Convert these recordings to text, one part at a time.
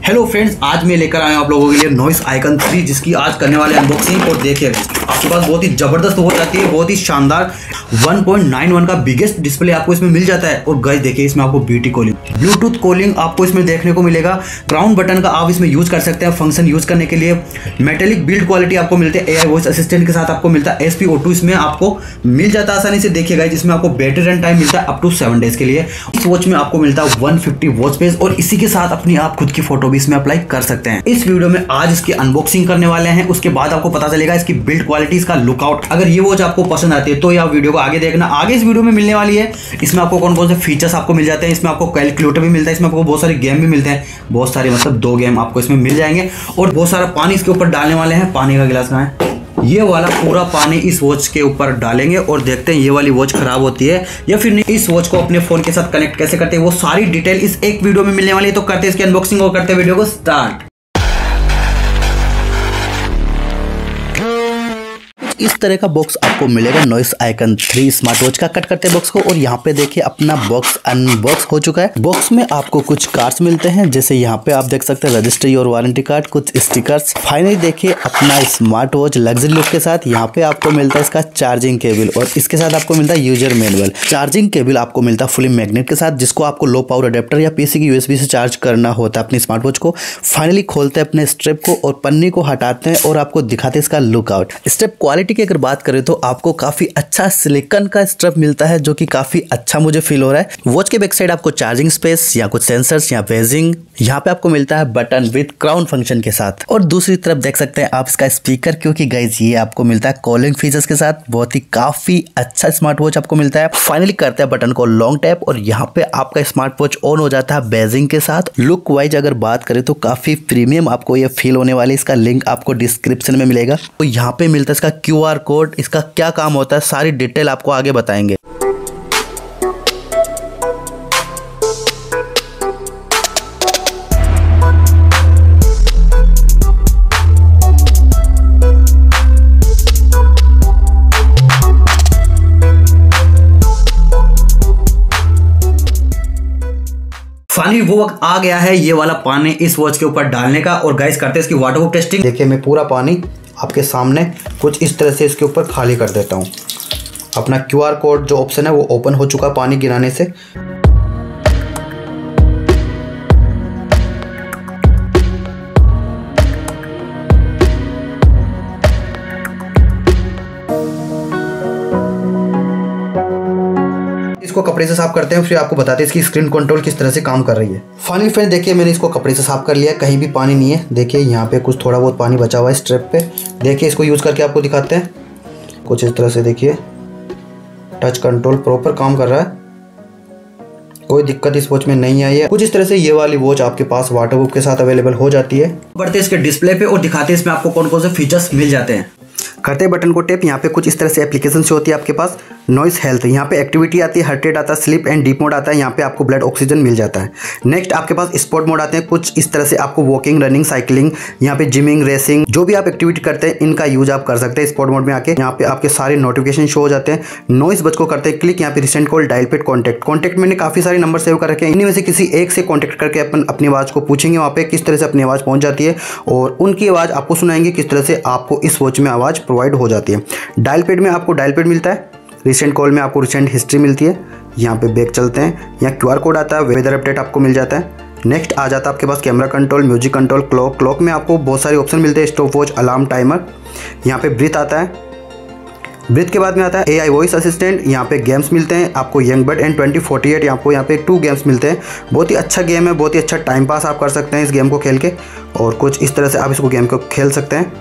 Hello friends, आज मैं लेकर आया हूं आप लोगों के लिए नॉइस आइकन 3, जिसकी आज करने वाले अनबॉक्सिंग। और देखिए आपके पास बहुत ही जबरदस्त हो जाती है, बहुत ही शानदार 1.91 का बिगेस्ट डिस्प्ले आपको इसमें मिल जाता है। और गाइस देखिए, इसमें आपको BT कॉलिंग, ब्लूटूथ कॉलिंग आपको इसमें देखने को मिलेगा। क्राउन बटन का आप इसमें यूज कर सकते हैं फंक्शन यूज करने के लिए। मेटेलिक बिल्ड क्वालिटी आपको मिलते हैं, AI वॉइस असिस्टेंट के साथ आपको मिलता है। SpO2 इसमें आपको मिल जाता है आसानी से। देखिए गाइस, इसमें आपको बैटरी रन टाइम मिलता है अप टू 7 डेज के लिए। इस वॉच में आपको मिलता है 150 वॉच स्पेस, और इसी के साथ अपनी आप खुद की फोटो भी इसमें अप्लाई कर सकते हैं। इस वीडियो में आज इसकी अनबॉक्सिंग करने वाले हैं, उसके बाद आपको पता चलेगा इसकी बिल्ड क्वालिटी, इसका लुकआउट। अगर ये वॉच आपको पसंद आती है तो यह वीडियो को आगे देखना। आगे इस वीडियो में मिलने वाली है, इसमें आपको कौन कौन से फीचर्स आपको मिल जाते हैं। इसमें आपको कैलकुलेटर भी मिलता है, इसमें आपको बहुत सारे गेम भी मिलते हैं, बहुत सारे मतलब 2 गेम आपको इसमें मिल जाएंगे। और बहुत सारा पानी इसके ऊपर डालने वाले हैं। पानी का गिलास कहाँ है? ये वाला पूरा पानी इस वॉच के ऊपर डालेंगे और देखते हैं ये वाली वॉच खराब होती है या फिर नहीं। इस वॉच को अपने फोन के साथ कनेक्ट कैसे करते हैं, वो सारी डिटेल इस एक वीडियो में मिलने वाली है। तो करते हैं इसकी अनबॉक्सिंग और करते हैं वीडियो को स्टार्ट। इस तरह का बॉक्स आपको मिलेगा नॉइस आइकन 3 स्मार्ट वॉच का। कट करते हैं बॉक्स को और यहाँ पे देखिए अपना बॉक्स अनबॉक्स हो चुका है। बॉक्स में आपको कुछ कार्ड्स मिलते हैं, जैसे यहाँ पे आप देख सकते हैं रजिस्ट्री और वारंटी कार्ड, कुछ स्टिकर्स। फाइनली देखिए अपना स्मार्ट वॉच लग्जरी लुक के साथ। यहाँ पे आपको मिलता है इसका चार्जिंग केबल, और इसके साथ आपको मिलता है यूजर मैनुअल। चार्जिंग केबल आपको मिलता है फुली मैग्नेट के साथ, जिसको आपको लो पावर अडेप्टर या PC की USB से चार्ज करना होता है अपनी स्मार्ट वॉच को। फाइनली खोलते हैं अपने स्ट्रिप को और पन्नी को हटाते हैं और आपको दिखाते हैं इसका लुकआउट। स्ट्रिप क्वालिटी की अगर बात करें तो आपको काफी अच्छा सिलिकॉन का स्ट्रप मिलता है, जो कि काफी अच्छा मुझे फील हो रहा है। वॉच के बैक साइड आपको चार्जिंग स्पेस या कुछ सेंसर्स या वेजिंग, यहाँ पे आपको मिलता है बटन विद क्राउन फंक्शन के साथ। और दूसरी तरफ देख सकते हैं आप इसका स्पीकर, क्योंकि गाइस ये आपको मिलता है कॉलिंग फीचर्स के साथ। बहुत ही काफी अच्छा स्मार्ट वॉच आपको मिलता है। फाइनली करते हैं बटन को लॉन्ग टैप और यहाँ पे आपका स्मार्ट वॉच ऑन हो जाता है बेजिंग के साथ। लुक वाइज अगर बात करें तो काफी प्रीमियम आपको ये फील होने वाली। इसका लिंक आपको डिस्क्रिप्शन में मिलेगा। तो यहाँ पे मिलता है इसका QR कोड, इसका क्या काम होता है सारी डिटेल आपको आगे बताएंगे। फाइनली वो वक्त आ गया है ये वाला पानी इस वॉच के ऊपर डालने का। और गाइस करते हैं इसकी वाटरप्रूफ टेस्टिंग। देखिए मैं पूरा पानी आपके सामने कुछ इस तरह से इसके ऊपर खाली कर देता हूँ। अपना QR कोड जो ऑप्शन है वो ओपन हो चुका पानी गिराने से। इसको कपड़े से साफ करते हैं, फिर आपको बताते हैं इसकी स्क्रीन कंट्रोल किस तरह से काम कर रही है। फाइनली फ्रेंड देखिए, मैंने इसको कपड़े से साफ कर लिया है, कहीं भी पानी नहीं है। देखिए यहाँ पे कुछ थोड़ा बहुत पानी बचा हुआ है स्ट्रिप पे। देखिए इसको यूज करके आपको दिखाते हैं कुछ इस तरह से। देखिए टच कंट्रोल प्रॉपर काम कर रहा है, कोई दिक्कत इस वॉच में नहीं आई है। कुछ इस तरह से ये वाली वॉच आपके पास वाटरप्रूफ के साथ अवेलेबल हो जाती है। बढ़ते इसके डिस्प्ले पे और दिखाते हैं इसमें आपको कौन कौन से फीचर्स मिल जाते हैं। करते बटन को टेप, यहाँ पे कुछ इस तरह से एप्लीकेशन से होती है आपके पास। नॉइस हेल्थ, यहाँ पे एक्टिविटी आती है, हार्ट रेट आता है, स्लीप एंड डीप मोड आता है, यहाँ पे आपको ब्लड ऑक्सीजन मिल जाता है। नेक्स्ट आपके पास स्पोर्ट मोड आते हैं, कुछ इस तरह से आपको वॉकिंग, रनिंग, साइकिलिंग, यहाँ पे जिमिंग, रेसिंग, जो भी आप एक्टिविटी करते हैं इनका यूज आप कर सकते हैं स्पोर्ट मोड में आके। यहाँ पे आपके सारे नोटिफिकेशन शो हो जाते हैं। नॉइस बज को करते हैं क्लिक, यहाँ पे recent call, dial paid, contact. मैंने काफी सारे नंबर सेव कर रखे हैं, इनमें से किसी एक से कॉन्टैक्ट करके अपन अपनी आवाज को पूछेंगे वहाँ पे किस तरह से अपनी आवाज पहुंच जाती है, और उनकी आवाज आपको सुनाएंगे किस तरह से आपको इस वॉच में आवाज प्रोवाइड हो जाती है। डायल पेड में आपको डायल पेड मिलता है, रिसेंट कॉल में आपको रिसेंट हिस्ट्री मिलती है। यहाँ पे बैक चलते हैं, यहाँ QR कोड आता है, वेदर अपडेट आपको मिल जाता है। नेक्स्ट आ जाता है आपके पास camera control, music control, clock में आपको बहुत सारे ऑप्शन मिलते हैं, स्टॉप वॉच, अलार्म, टाइमर। यहाँ पे ब्रीथ आता है, ब्रीथ के बाद में आता है AI वॉइस असिस्टेंट। यहाँ पे गेम्स मिलते हैं आपको, यंग बर्ड एंड 2048, आपको यहाँ पे 2 गेम्स मिलते हैं। बहुत ही अच्छा गेम है, बहुत ही अच्छा टाइम पास आप कर सकते हैं इस गेम को खेल के, और कुछ इस तरह से आप इसको गेम को खेल सकते हैं।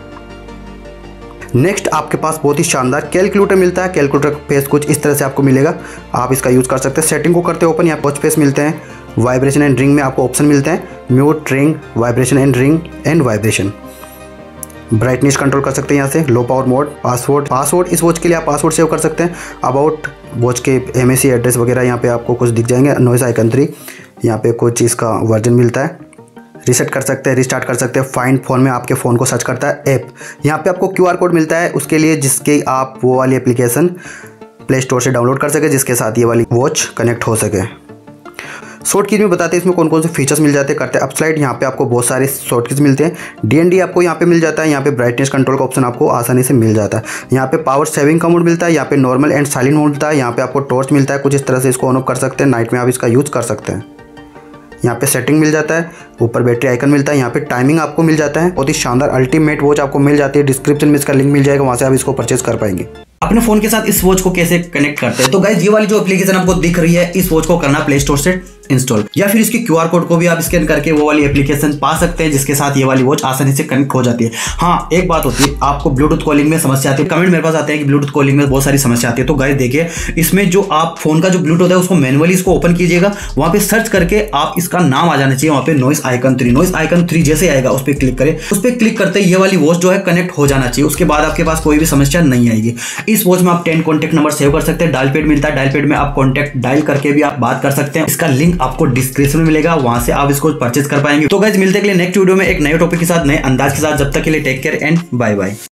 नेक्स्ट आपके पास बहुत ही शानदार कैलकुलेटर मिलता है। कैलकुलेटर फेस कुछ इस तरह से आपको मिलेगा, आप इसका यूज़ कर सकते हैं। सेटिंग को करते ओपन, यहाँ वॉच फेस मिलते हैं। वाइब्रेशन एंड रिंग में आपको ऑप्शन मिलते हैं, mute, ring, vibration and ring and vibration. Brightness control कर सकते हैं यहाँ से, लो पावर मोड, पासवर्ड इस वॉच के लिए आप पासवर्ड सेव कर सकते हैं। अबाउट वॉच के MAC एड्रेस वगैरह यहाँ पे आपको कुछ दिख जाएंगे। नॉइस आइकन 3, यहाँ पे कुछ इसका वर्जन मिलता है। रीसेट कर सकते हैं, रिस्टार्ट कर सकते हैं। फाइंड फोन में आपके फ़ोन को सर्च करता है ऐप। यहाँ पे आपको QR कोड मिलता है उसके लिए, जिसके आप वो वाली एप्लीकेशन प्ले स्टोर से डाउनलोड कर सके, जिसके साथ ये वाली वॉच कनेक्ट हो सके। शॉर्ट कीज में बताते हैं इसमें कौन कौन से फीचर्स मिल जाते हैं। करते हैं अपस्लाइड, यहाँ पे आपको बहुत सारे शॉर्ट कीज मिलते हैं। DND आपको यहाँ पे मिल जाता है। यहाँ पे ब्राइटनेस कंट्रोल का ऑप्शन आपको आसानी से मिल जाता है। यहाँ पे पावर सेविंग का मोड मिलता है। यहाँ पे नॉर्मल एंड साइलेंट मोड मिलता है। यहाँ पे आपको टॉर्च मिलता है, कुछ इस तरह से इसको ऑन ऑफ कर सकते हैं। नाइट में आप इसका यूज़ कर सकते हैं। यहाँ पे सेटिंग मिल जाता है, ऊपर बैटरी आइकन मिलता है। यहाँ पे टाइमिंग आपको मिल जाता है। बहुत ही शानदार अल्टीमेट वॉच आपको मिल जाती है। डिस्क्रिप्शन में इसका लिंक मिल जाएगा, वहाँ से आप इसको परचेज कर पाएंगे। अपने फोन के साथ इस वॉच को कैसे कनेक्ट करते हैं, तो गाइज ये वाली जो एप्लीकेशन आपको दिख रही है, इस वॉच को करना प्ले स्टोर से इंस्टॉल, या फिर इसके QR कोड को भी आप स्कैन करके वो वाली एप्लीकेशन पा सकते हैं, जिसके साथ ये वाली वॉच आसानी से कनेक्ट हो जाती है। हाँ, एक बात होती है, आपको ब्लूटूथ कॉलिंग में समस्या आती है। कमेंट मेरे पास आते हैं कि ब्लूटूथ कॉलिंग में बहुत सारी समस्या आती है। तो गाइज देखिए, इसमें जो आप फोन का जो ब्लूटूथ है उसको मैनुअली इसको ओपन कीजिएगा। वहां पे सर्च करके आप इसका नाम आ जाना चाहिए। वहां पे नॉइस आइकन 3 जैसे आएगा उस पर क्लिक करें। उस पर क्लिक करते ये वाली वॉच जो है कनेक्ट हो जाना चाहिए। उसके बाद आपके पास कोई भी समस्या नहीं आएगी। इस वॉच में आप 10 कॉन्टैक्ट नंबर सेव कर सकते हैं। डायल पैड मिलता है, डायल पैड में आप कॉन्टैक्ट डायल करके भी आप बात कर सकते हैं। इसका लिंक आपको डिस्क्रिप्शन में मिलेगा, वहां से आप इसको परचेज कर पाएंगे। तो गाइस मिलते हैं नेक्स्ट वीडियो में एक नए टॉपिक के साथ, नए अंदाज के साथ। जब तक के लिए take care and bye bye.